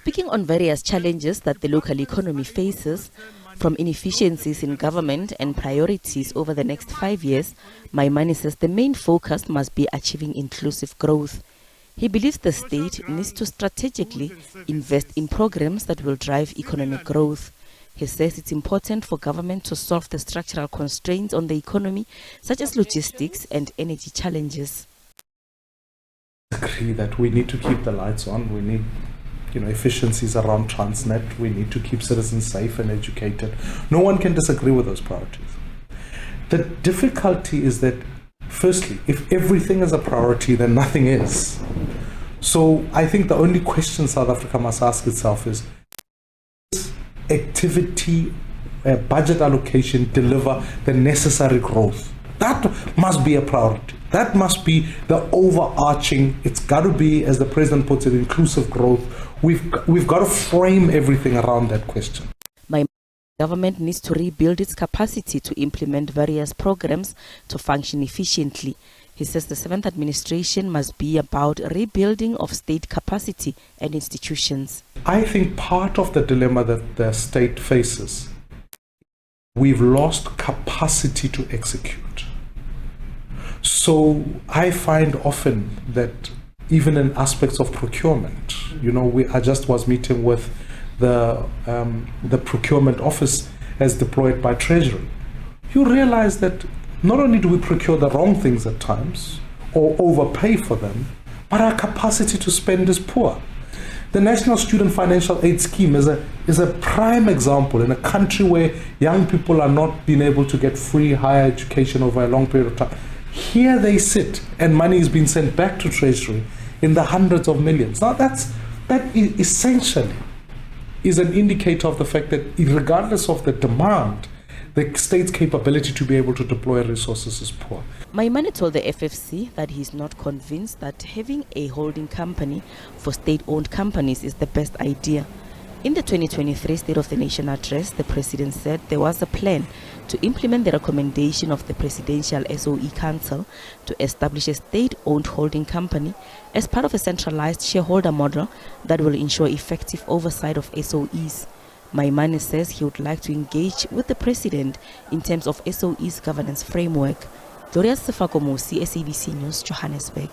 Speaking on various challenges that the local economy faces, from inefficiencies in government and priorities over the next 5 years, Maimane says the main focus must be achieving inclusive growth. He believes the state needs to strategically invest in programs that will drive economic growth. He says it's important for government to solve the structural constraints on the economy, such as logistics and energy challenges. I agree that we need to keep the lights on. We need efficiencies around Transnet. We need to keep citizens safe and educated. No one can disagree with those priorities. The difficulty is that, firstly, if everything is a priority, then nothing is. So I think the only question South Africa must ask itself is, activity, budget allocation deliver the necessary growth? That must be a priority. That must be the overarching, it's got to be, as the president puts it, inclusive growth. We've got to frame everything around that question. My government needs to rebuild its capacity to implement various programs to function efficiently. He says the 7th administration must be about rebuilding of state capacity and institutions. I think part of the dilemma that the state faces, we've lost capacity to execute. So I find often that even in aspects of procurement, I just was meeting with the procurement office as deployed by Treasury. You realize that not only do we procure the wrong things at times or overpay for them, but our capacity to spend is poor. The National Student Financial Aid Scheme is a prime example in a country where young people are not being able to get free higher education over a long period of time. Here they sit and money is being sent back to Treasury in the hundreds of millions. Now that essentially is an indicator of the fact that regardless of the demand, the state's capability to be able to deploy resources is poor. Maimane told the FFC that he's not convinced that having a holding company for state-owned companies is the best idea. In the 2023 State of the Nation address, the president said there was a plan to implement the recommendation of the Presidential SOE Council to establish a state-owned holding company as part of a centralized shareholder model that will ensure effective oversight of SOEs. Maimane says he would like to engage with the president in terms of SOE's governance framework. Mmusi Maimane, SABC News, Johannesburg.